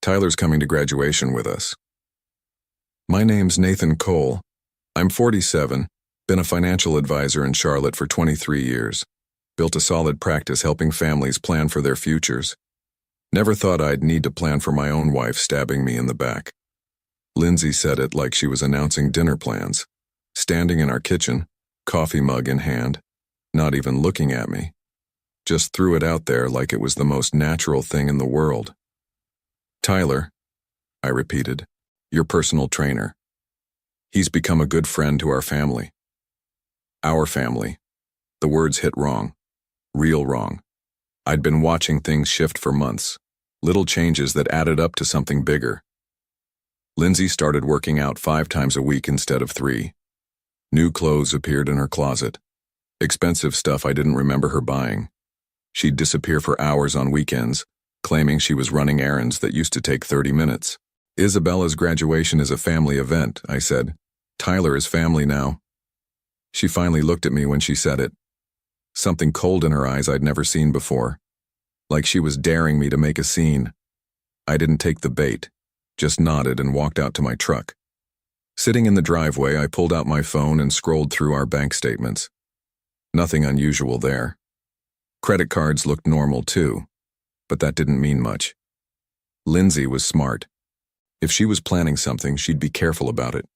Tyler's coming to graduation with us. My name's Nathan Cole. I'm 47, been a financial advisor in Charlotte for 23 years. Built a solid practice helping families plan for their futures. Never thought I'd need to plan for my own wife stabbing me in the back. Lindsay said it like she was announcing dinner plans, standing in our kitchen, coffee mug in hand, not even looking at me. Just threw it out there like it was the most natural thing in the world. Tyler, I repeated, your personal trainer. He's become a good friend to our family. Our family. The words hit wrong. Real wrong. I'd been watching things shift for months, little changes that added up to something bigger. Lindsay started working out 5 times a week instead of 3. New clothes appeared in her closet. Expensive stuff I didn't remember her buying. She'd disappear for hours on weekends, claiming she was running errands that used to take 30 minutes. Isabella's graduation is a family event, I said. Tyler is family now. She finally looked at me when she said it. Something cold in her eyes I'd never seen before. Like she was daring me to make a scene. I didn't take the bait, just nodded and walked out to my truck. Sitting in the driveway, I pulled out my phone and scrolled through our bank statements. Nothing unusual there. Credit cards looked normal too, but that didn't mean much. Lindsay was smart. If she was planning something, she'd be careful about it.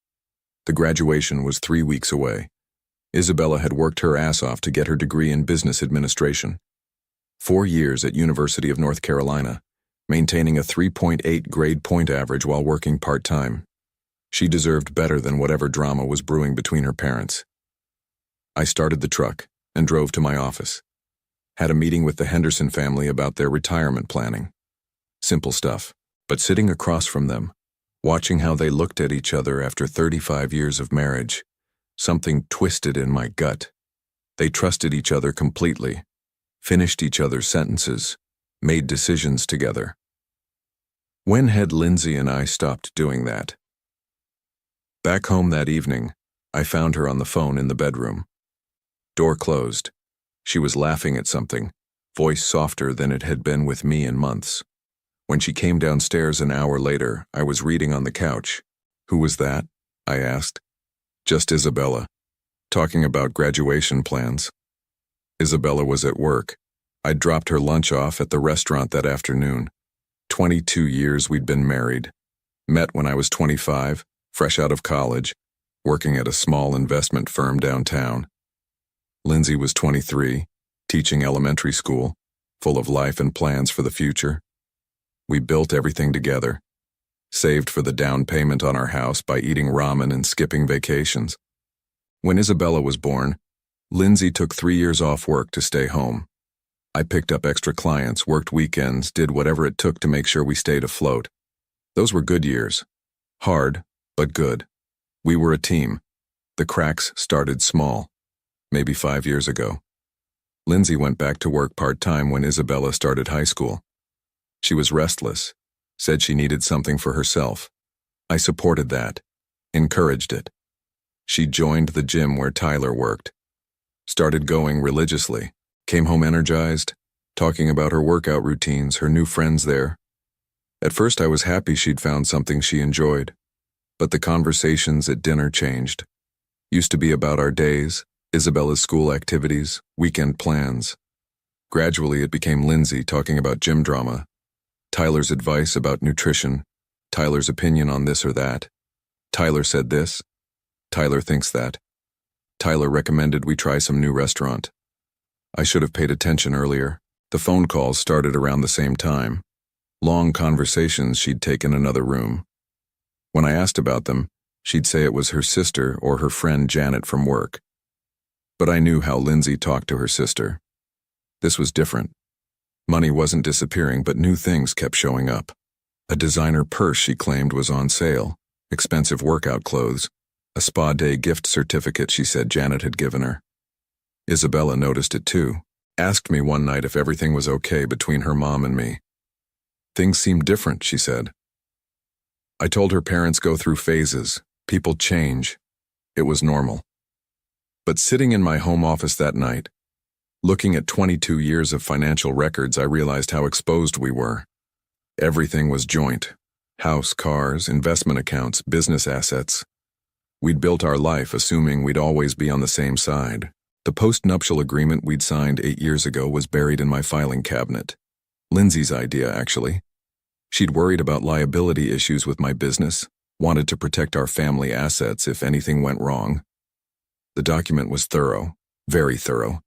The graduation was 3 weeks away. Isabella had worked her ass off to get her degree in business administration. 4 years at University of North Carolina, maintaining a 3.8 grade point average while working part-time. She deserved better than whatever drama was brewing between her parents. I started the truck and drove to my office. Had a meeting with the Henderson family about their retirement planning. Simple stuff, but sitting across from them, watching how they looked at each other after 35 years of marriage, something twisted in my gut. They trusted each other completely, finished each other's sentences, made decisions together. When had Lindsay and I stopped doing that? Back home that evening, I found her on the phone in the bedroom. Door closed. She was laughing at something, voice softer than it had been with me in months. When she came downstairs an hour later, I was reading on the couch. Who was that? I asked. Just Isabella, talking about graduation plans. Isabella was at work. I'd dropped her lunch off at the restaurant that afternoon. 22 years we'd been married. Met when I was 25, fresh out of college, working at a small investment firm downtown. Lindsay was 23, teaching elementary school, full of life and plans for the future. We built everything together, saved for the down payment on our house by eating ramen and skipping vacations. When Isabella was born, Lindsay took 3 years off work to stay home. I picked up extra clients, worked weekends, did whatever it took to make sure we stayed afloat. Those were good years. Hard, but good. We were a team. The cracks started small. Maybe 5 years ago. Lindsay went back to work part-time when Isabella started high school. She was restless, said she needed something for herself. I supported that, encouraged it. She joined the gym where Tyler worked, started going religiously, came home energized, talking about her workout routines, her new friends there. At first I was happy she'd found something she enjoyed, but the conversations at dinner changed. Used to be about our days, Isabella's school activities, weekend plans. Gradually it became Lindsay talking about gym drama, Tyler's advice about nutrition, Tyler's opinion on this or that. Tyler said this, Tyler thinks that. Tyler recommended we try some new restaurant. I should have paid attention earlier. The phone calls started around the same time. Long conversations she'd take in another room. When I asked about them, she'd say it was her sister or her friend Janet from work. But I knew how Lindsay talked to her sister. This was different. Money wasn't disappearing, but new things kept showing up. A designer purse she claimed was on sale, expensive workout clothes, a spa day gift certificate she said Janet had given her. Isabella noticed it too, asked me one night if everything was okay between her mom and me. Things seemed different, she said. I told her parents go through phases, people change. It was normal. But sitting in my home office that night, looking at 22 years of financial records, I realized how exposed we were. Everything was joint, House, cars, investment accounts, business assets. We'd built our life assuming we'd always be on the same side. The post-nuptial agreement we'd signed 8 years ago was buried in my filing cabinet. Lindsay's idea, actually. She'd worried about liability issues with my business, wanted to protect our family assets if anything went wrong. The document was thorough, very thorough,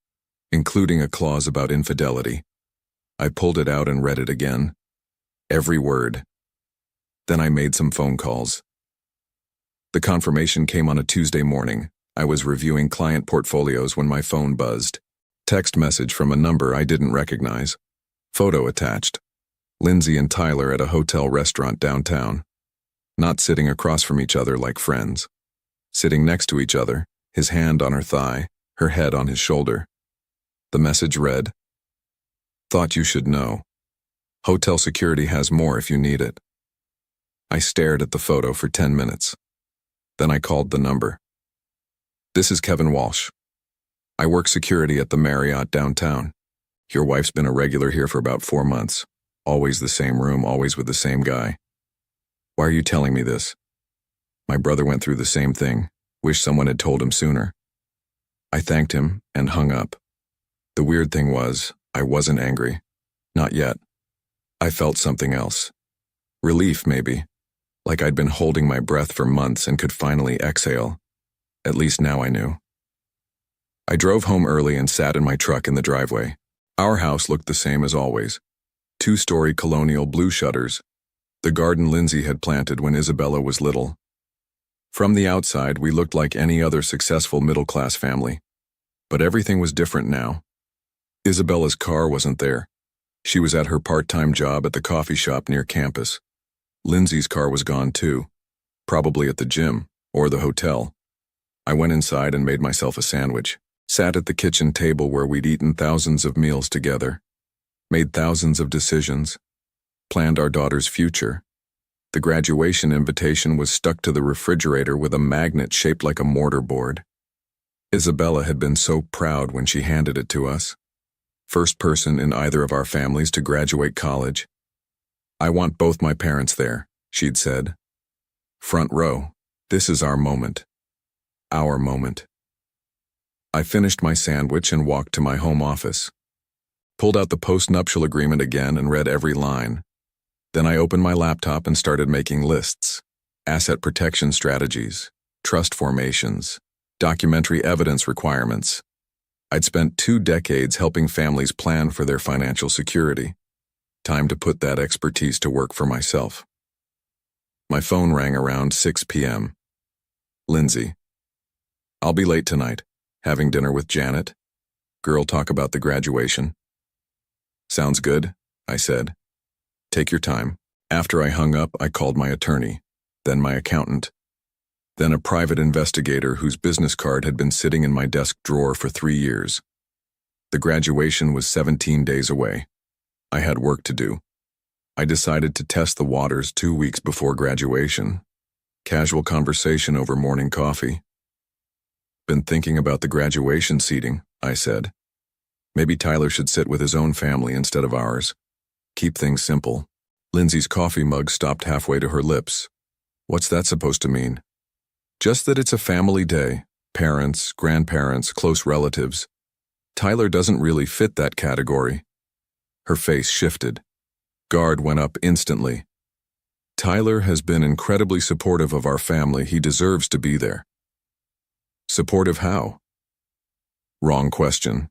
including a clause about infidelity. I pulled it out and read it again. Every word. Then I made some phone calls. The confirmation came on a Tuesday morning. I was reviewing client portfolios when my phone buzzed. Text message from a number I didn't recognize. Photo attached. Lindsay and Tyler at a hotel restaurant downtown. Not sitting across from each other like friends. Sitting next to each other, his hand on her thigh, her head on his shoulder. The message read, "Thought you should know. Hotel security has more if you need it." I stared at the photo for 10 minutes. Then I called the number. "This is Kevin Walsh. I work security at the Marriott downtown. Your wife's been a regular here for about 4 months. Always the same room, always with the same guy. Why are you telling me this? My brother went through the same thing. Wish someone had told him sooner." I thanked him and hung up. The weird thing was, I wasn't angry. Not yet. I felt something else. Relief, maybe. Like I'd been holding my breath for months and could finally exhale. At least now I knew. I drove home early and sat in my truck in the driveway. Our house looked the same as always. 2-story colonial blue shutters. The garden Lindsay had planted when Isabella was little. From the outside, we looked like any other successful middle-class family. But everything was different now. Isabella's car wasn't there. She was at her part-time job at the coffee shop near campus. Lindsay's car was gone too. Probably at the gym or the hotel. I went inside and made myself a sandwich. Sat at the kitchen table where we'd eaten thousands of meals together. Made thousands of decisions. Planned our daughter's future. The graduation invitation was stuck to the refrigerator with a magnet shaped like a mortarboard. Isabella had been so proud when she handed it to us. First person in either of our families to graduate college. "I want both my parents there," she'd said. "Front row. This is our moment. Our moment." I finished my sandwich and walked to my home office. Pulled out the post-nuptial agreement again and read every line. Then I opened my laptop and started making lists. Asset protection strategies, trust formations, documentary evidence requirements. I'd spent 2 decades helping families plan for their financial security. Time to put that expertise to work for myself. My phone rang around 6 p.m. "Lindsay. I'll be late tonight. Having dinner with Janet. Girl talk about the graduation." "Sounds good," I said. "Take your time." After I hung up, I called my attorney, then my accountant, then a private investigator whose business card had been sitting in my desk drawer for 3 years. The graduation was 17 days away. I had work to do. I decided to test the waters 2 weeks before graduation. Casual conversation over morning coffee. "Been thinking about the graduation seating," I said. "Maybe Tyler should sit with his own family instead of ours. Keep things simple." Lindsay's coffee mug stopped halfway to her lips. "What's that supposed to mean?" "Just that it's a family day. Parents, grandparents, close relatives. Tyler doesn't really fit that category." Her face shifted. Guard went up instantly. "Tyler has been incredibly supportive of our family. He deserves to be there." "Supportive how?" Wrong question.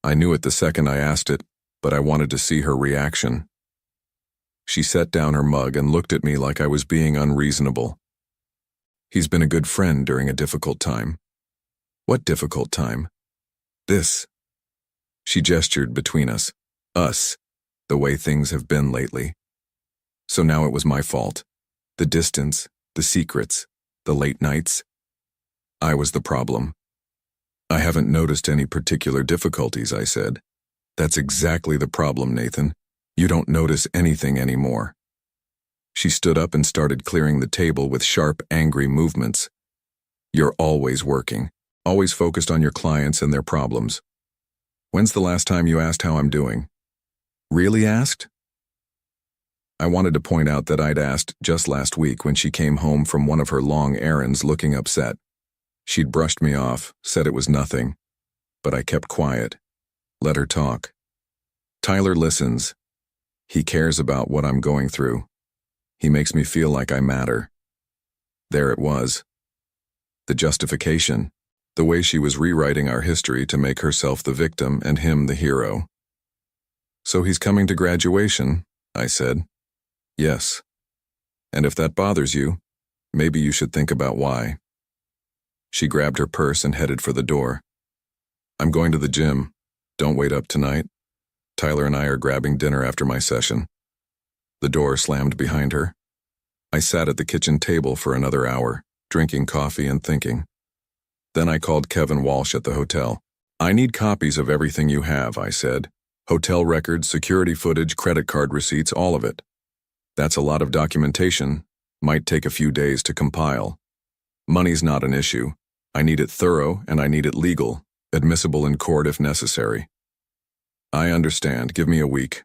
I knew it the second I asked it, but I wanted to see her reaction. She set down her mug and looked at me like I was being unreasonable. "He's been a good friend during a difficult time." "What difficult time?" "This." She gestured between us. "Us. The way things have been lately." So now it was my fault. The distance, the secrets, the late nights. I was the problem. "I haven't noticed any particular difficulties," I said. "That's exactly the problem, Nathan. You don't notice anything anymore." She stood up and started clearing the table with sharp, angry movements. "You're always working, always focused on your clients and their problems. When's the last time you asked how I'm doing?" "Really asked?" I wanted to point out that I'd asked just last week when she came home from one of her long errands looking upset. She'd brushed me off, said it was nothing, but I kept quiet, let her talk. Tyler listens. He cares about what I'm going through. He makes me feel like I matter. There it was. The justification, the way she was rewriting our history to make herself the victim and him the hero. So he's coming to graduation, I said. Yes. And if that bothers you, maybe you should think about why. She grabbed her purse and headed for the door. I'm going to the gym. Don't wait up tonight. Tyler and I are grabbing dinner after my session. The door slammed behind her. I sat at the kitchen table for another hour, drinking coffee and thinking. Then I called Kevin Walsh at the hotel. I need copies of everything you have, I said. Hotel records, security footage, credit card receipts, all of it. That's a lot of documentation. Might take a few days to compile. Money's not an issue. I need it thorough and I need it legal, admissible in court if necessary. I understand. Give me a week.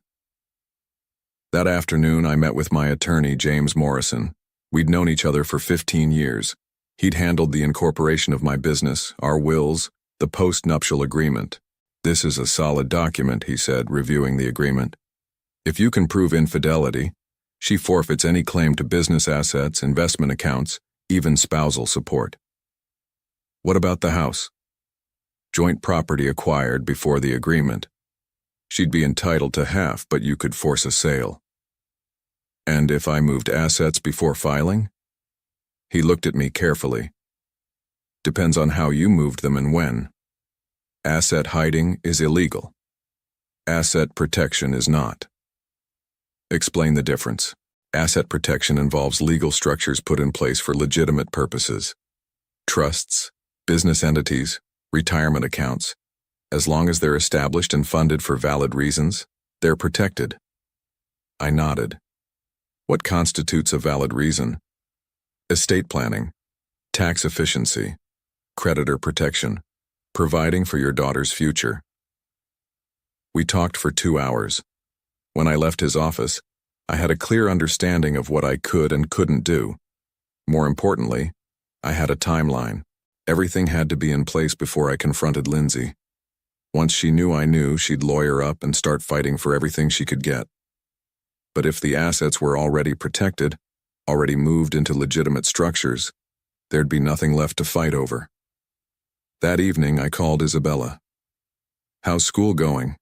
That afternoon, I met with my attorney, James Morrison. We'd known each other for 15 years. He'd handled the incorporation of my business, our wills, the post-nuptial agreement. This is a solid document, he said, reviewing the agreement. If you can prove infidelity, she forfeits any claim to business assets, investment accounts, even spousal support. What about the house? Joint property acquired before the agreement. She'd be entitled to half, but you could force a sale. And if I moved assets before filing? He looked at me carefully. Depends on how you moved them and when. Asset hiding is illegal. Asset protection is not. Explain the difference. Asset protection involves legal structures put in place for legitimate purposes. Trusts, business entities, retirement accounts. As long as they're established and funded for valid reasons, they're protected. I nodded. What constitutes a valid reason? Estate planning, tax efficiency, creditor protection, providing for your daughter's future. We talked for 2 hours. When I left his office, I had a clear understanding of what I could and couldn't do. More importantly, I had a timeline. Everything had to be in place before I confronted Lindsay. Once she knew I knew, she'd lawyer up and start fighting for everything she could get. But if the assets were already protected, already moved into legitimate structures, there'd be nothing left to fight over. That evening, I called Isabella. How's school going?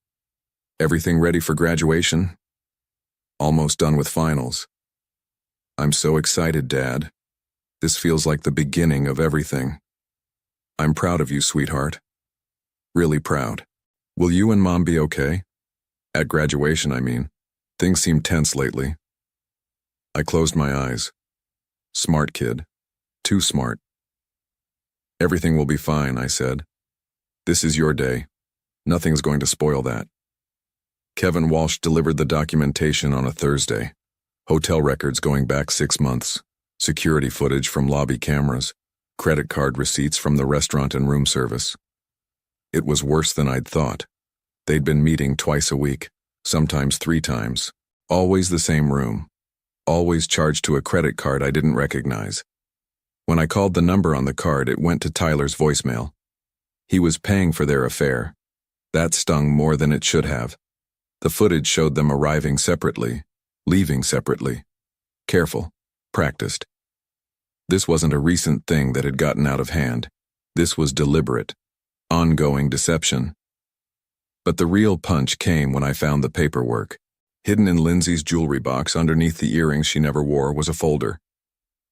Everything ready for graduation? Almost done with finals. I'm so excited, Dad. This feels like the beginning of everything. I'm proud of you, sweetheart. Really proud. Will you and Mom be okay? At graduation, I mean. Things seem tense lately. I closed my eyes. Smart kid. Too smart. Everything will be fine, I said. This is your day. Nothing's going to spoil that. Kevin Walsh delivered the documentation on a Thursday. Hotel records going back 6 months. Security footage from lobby cameras. Credit card receipts from the restaurant and room service. It was worse than I'd thought. They'd been meeting twice a week, sometimes 3 times. Always the same room. Always charged to a credit card I didn't recognize. When I called the number on the card, it went to Tyler's voicemail. He was paying for their affair. That stung more than it should have. The footage showed them arriving separately, leaving separately. Careful, practiced. This wasn't a recent thing that had gotten out of hand. This was deliberate, ongoing deception. But the real punch came when I found the paperwork. Hidden in Lindsay's jewelry box underneath the earrings she never wore was a folder.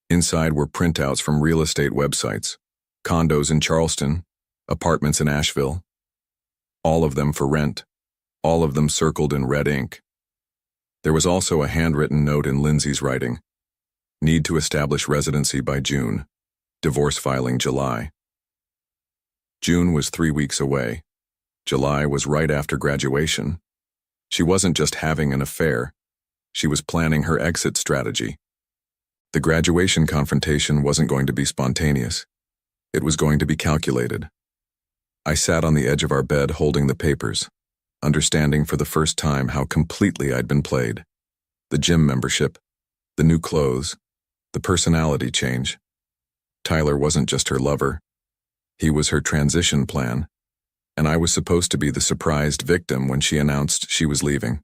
Inside were printouts from real estate websites, condos in Charleston, apartments in Asheville. All of them for rent, all of them circled in red ink. There was also a handwritten note in Lindsay's writing. Need to establish residency by June. Divorce filing July. June was 3 weeks away. July was right after graduation. She wasn't just having an affair. She was planning her exit strategy. The graduation confrontation wasn't going to be spontaneous. It was going to be calculated. I sat on the edge of our bed holding the papers, understanding for the first time how completely I'd been played. The gym membership, the new clothes, the personality change. Tyler wasn't just her lover. He was her transition plan, and I was supposed to be the surprised victim when she announced she was leaving.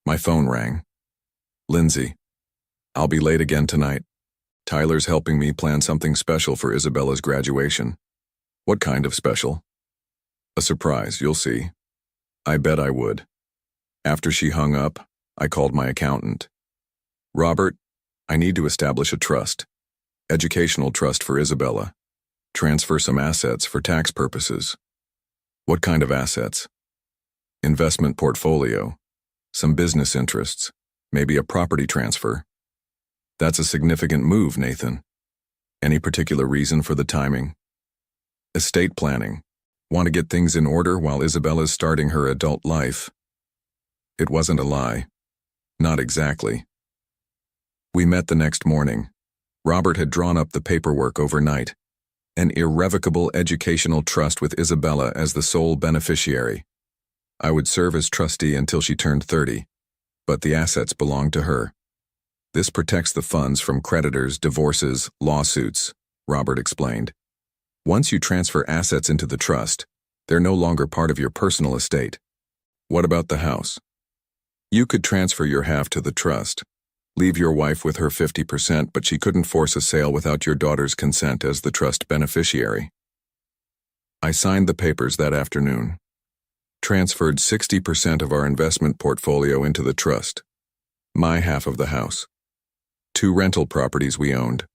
My phone rang. Lindsay, I'll be late again tonight. Tyler's helping me plan something special for Isabella's graduation. What kind of special? A surprise, you'll see. I bet I would. After she hung up, I called my accountant. Robert, I need to establish a trust. Educational trust for Isabella. Transfer some assets for tax purposes. What kind of assets? Investment portfolio. Some business interests. Maybe a property transfer. That's a significant move, Nathan. Any particular reason for the timing? Estate planning. Want to get things in order while Isabella's starting her adult life. It wasn't a lie. Not exactly. We met the next morning. Robert had drawn up the paperwork overnight. An irrevocable educational trust with Isabella as the sole beneficiary. I would serve as trustee until she turned 30, but the assets belonged to her. This protects the funds from creditors, divorces, lawsuits, Robert explained. Once you transfer assets into the trust, they're no longer part of your personal estate. What about the house? You could transfer your half to the trust. Leave your wife with her 50%, but she couldn't force a sale without your daughter's consent as the trust beneficiary. I signed the papers that afternoon. Transferred 60% of our investment portfolio into the trust. My half of the house. 2 rental properties we owned.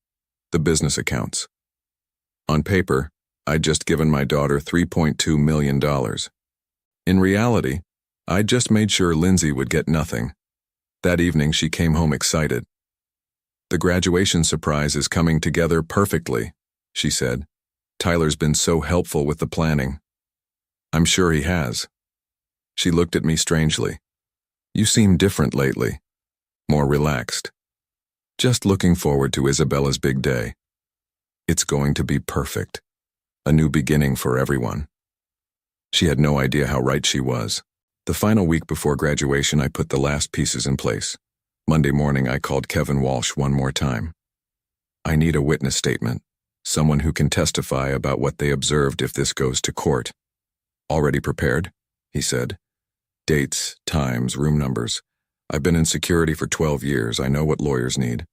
The business accounts. On paper, I'd just given my daughter $3.2 million. In reality, I'd just made sure Lindsay would get nothing. That evening she came home excited. The graduation surprise is coming together perfectly, she said. Tyler's been so helpful with the planning. I'm sure he has. She looked at me strangely. You seem different lately. More relaxed. Just looking forward to Isabella's big day. It's going to be perfect. A new beginning for everyone. She had no idea how right she was. The final week before graduation, I put the last pieces in place. Monday morning, I called Kevin Walsh one more time. I need a witness statement. Someone who can testify about what they observed if this goes to court. Already prepared? He said. Dates, times, room numbers. I've been in security for 12 years. I know what lawyers need.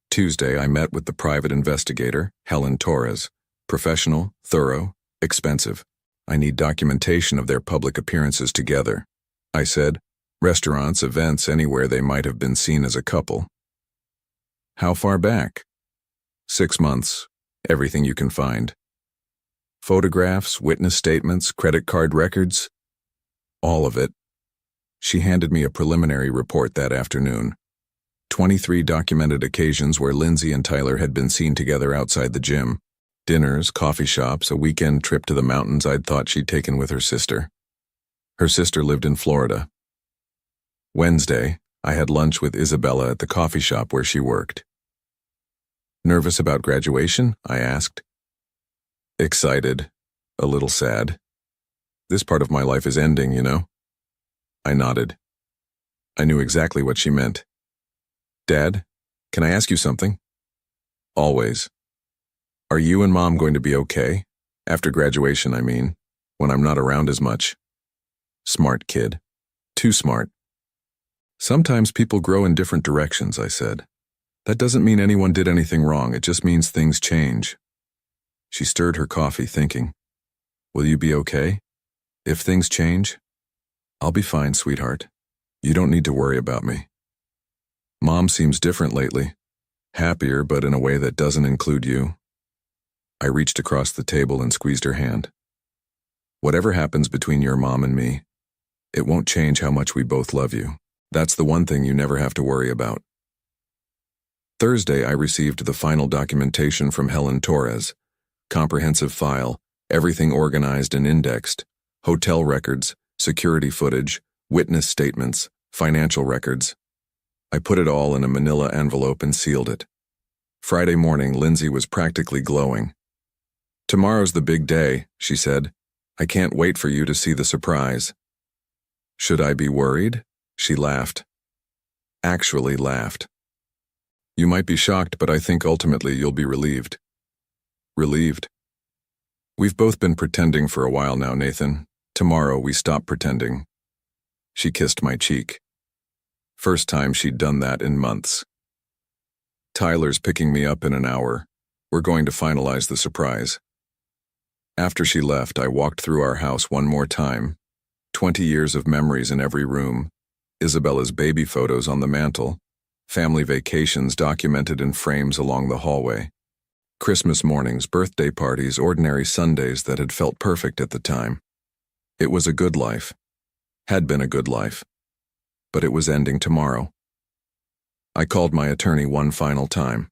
Tuesday, I met with the private investigator, Helen Torres. Professional, thorough, expensive. I need documentation of their public appearances together. I said, restaurants, events, anywhere they might have been seen as a couple. How far back? 6 months. Everything you can find. Photographs, witness statements, credit card records. All of it. She handed me a preliminary report that afternoon. 23 documented occasions where Lindsay and Tyler had been seen together outside the gym. Dinners, coffee shops, a weekend trip to the mountains I'd thought she'd taken with her sister. Her sister lived in Florida. Wednesday, I had lunch with Isabella at the coffee shop where she worked. Nervous about graduation? I asked. Excited. A little sad. This part of my life is ending, you know? I nodded. I knew exactly what she meant. Dad, can I ask you something? Always. Are you and Mom going to be okay? After graduation, I mean, when I'm not around as much. Smart kid. Too smart. Sometimes people grow in different directions, I said. That doesn't mean anyone did anything wrong, it just means things change. She stirred her coffee, thinking. Will you be okay? If things change? I'll be fine, sweetheart. You don't need to worry about me. Mom seems different lately. Happier, but in a way that doesn't include you. I reached across the table and squeezed her hand. Whatever happens between your mom and me, it won't change how much we both love you. That's the one thing you never have to worry about. Thursday, I received the final documentation from Helen Torres. Comprehensive file, everything organized and indexed, hotel records, security footage, witness statements, financial records. I put it all in a manila envelope and sealed it. Friday morning, Lindsay was practically glowing. Tomorrow's the big day, she said. I can't wait for you to see the surprise. Should I be worried? She laughed. actually laughed. You might be shocked, but I think ultimately you'll be relieved. Relieved? We've both been pretending for a while now, Nathan. Tomorrow we stop pretending. She kissed my cheek. First time she'd done that in months. Tyler's picking me up in an hour. We're going to finalize the surprise. After she left, I walked through our house one more time. 20 years of memories in every room. Isabella's baby photos on the mantel. Family vacations documented in frames along the hallway. Christmas mornings, birthday parties, ordinary Sundays that had felt perfect at the time. It was a good life. Had been a good life. But it was ending tomorrow. I called my attorney one final time.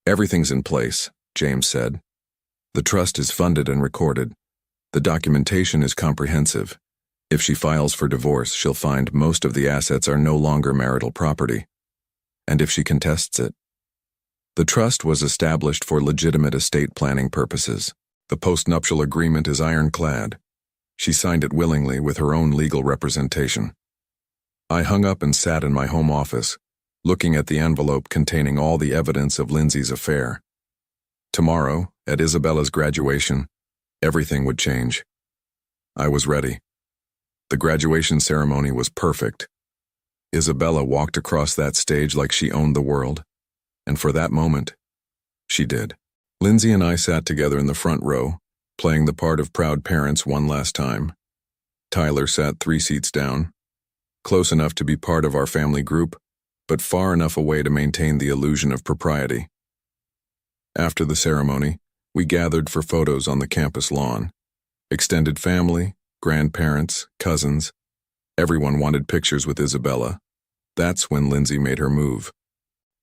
Everything's in place, James said. The trust is funded and recorded. The documentation is comprehensive. If she files for divorce, she'll find most of the assets are no longer marital property. And if she contests it, the trust was established for legitimate estate planning purposes. The postnuptial agreement is ironclad. She signed it willingly with her own legal representation. I hung up and sat in my home office, looking at the envelope containing all the evidence of Lindsay's affair. Tomorrow, at Isabella's graduation, everything would change. I was ready. The graduation ceremony was perfect. Isabella walked across that stage like she owned the world. And for that moment, she did. Lindsay and I sat together in the front row, playing the part of proud parents one last time. Tyler sat 3 seats down, close enough to be part of our family group, but far enough away to maintain the illusion of propriety. After the ceremony, we gathered for photos on the campus lawn. Extended family, grandparents, cousins. Everyone wanted pictures with Isabella. That's when Lindsay made her move.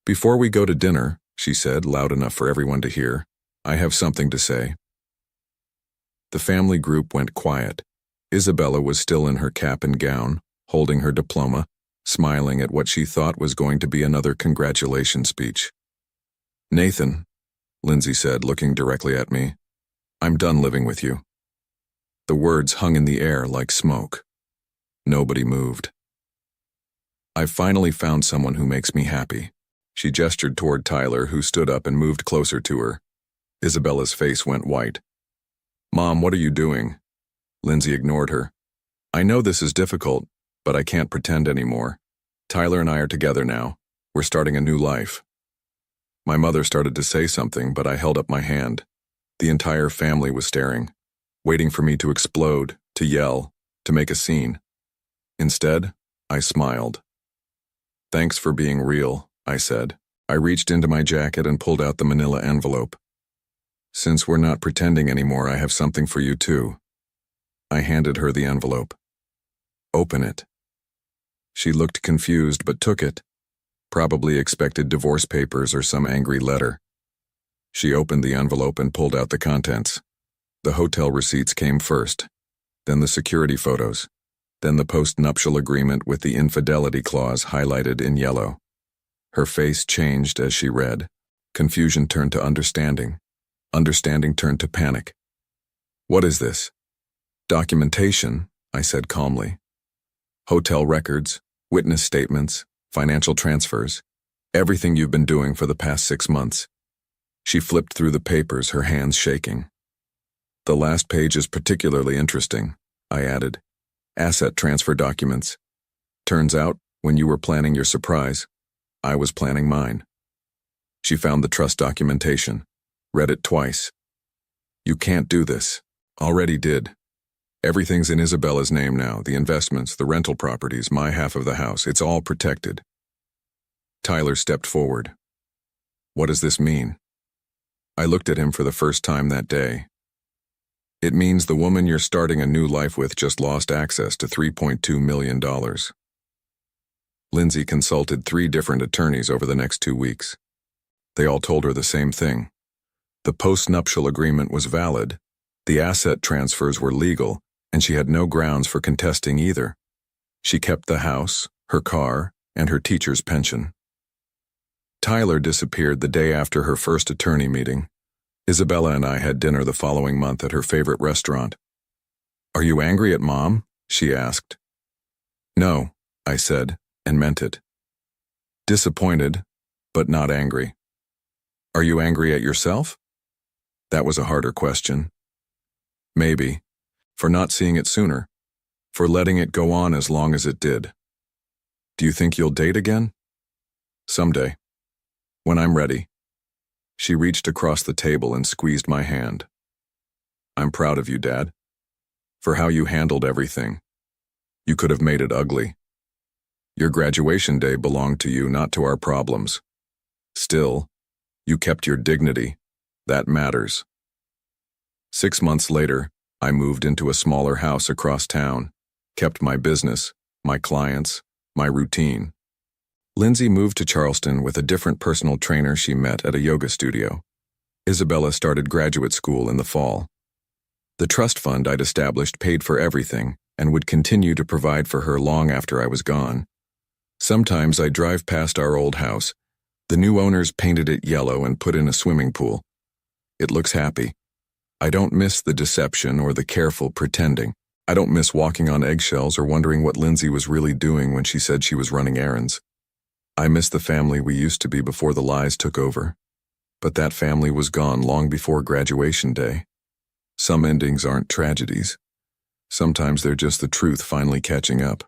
Before we go to dinner, she said, loud enough for everyone to hear, I have something to say. The family group went quiet. Isabella was still in her cap and gown, holding her diploma, smiling at what she thought was going to be another congratulation speech. Nathan, Lindsay said, looking directly at me, I'm done living with you. The words hung in the air like smoke. Nobody moved. I've finally found someone who makes me happy. She gestured toward Tyler, who stood up and moved closer to her. Isabella's face went white. Mom, what are you doing? Lindsay ignored her. I know this is difficult, but I can't pretend anymore. Tyler and I are together now. We're starting a new life. My mother started to say something, but I held up my hand. The entire family was staring, waiting for me to explode, to yell, to make a scene. Instead, I smiled. Thanks for being real, I said. I reached into my jacket and pulled out the manila envelope. Since we're not pretending anymore, I have something for you too. I handed her the envelope. Open it. She looked confused but took it. Probably expected divorce papers or some angry letter. She opened the envelope and pulled out the contents. The hotel receipts came first, then the security photos, then the post-nuptial agreement with the infidelity clause highlighted in yellow. Her face changed as she read. Confusion turned to understanding. Understanding turned to panic. What is this? Documentation, I said calmly. Hotel records, witness statements, financial transfers, everything you've been doing for the past 6 months. She flipped through the papers, her hands shaking. The last page is particularly interesting, I added. Asset transfer documents. Turns out, when you were planning your surprise, I was planning mine. She found the trust documentation, read it twice. You can't do this. Already did. Everything's in Isabella's name now, the investments, the rental properties, my half of the house. It's all protected. Tyler stepped forward. What does this mean? I looked at him for the first time that day. It means the woman you're starting a new life with just lost access to $3.2 million. Lindsay consulted 3 different attorneys over the next 2 weeks. They all told her the same thing. The post-nuptial agreement was valid, the asset transfers were legal, and she had no grounds for contesting either. She kept the house, her car, and her teacher's pension. Tyler disappeared the day after her first attorney meeting. Isabella and I had dinner the following month at her favorite restaurant. Are you angry at Mom? She asked. No, I said, and meant it. Disappointed, but not angry. Are you angry at yourself? That was a harder question. Maybe. For not seeing it sooner. For letting it go on as long as it did. Do you think you'll date again? Someday. When I'm ready. She reached across the table and squeezed my hand. I'm proud of you, Dad. For how you handled everything. You could have made it ugly. Your graduation day belonged to you, not to our problems. Still, you kept your dignity. That matters. 6 months later, I moved into a smaller house across town, kept my business, my clients, my routine. Lindsay moved to Charleston with a different personal trainer she met at a yoga studio. Isabella started graduate school in the fall. The trust fund I'd established paid for everything and would continue to provide for her long after I was gone. Sometimes I'd drive past our old house. The new owners painted it yellow and put in a swimming pool. It looks happy. I don't miss the deception or the careful pretending. I don't miss walking on eggshells or wondering what Lindsay was really doing when she said she was running errands. I miss the family we used to be before the lies took over. But that family was gone long before graduation day. Some endings aren't tragedies. Sometimes they're just the truth finally catching up.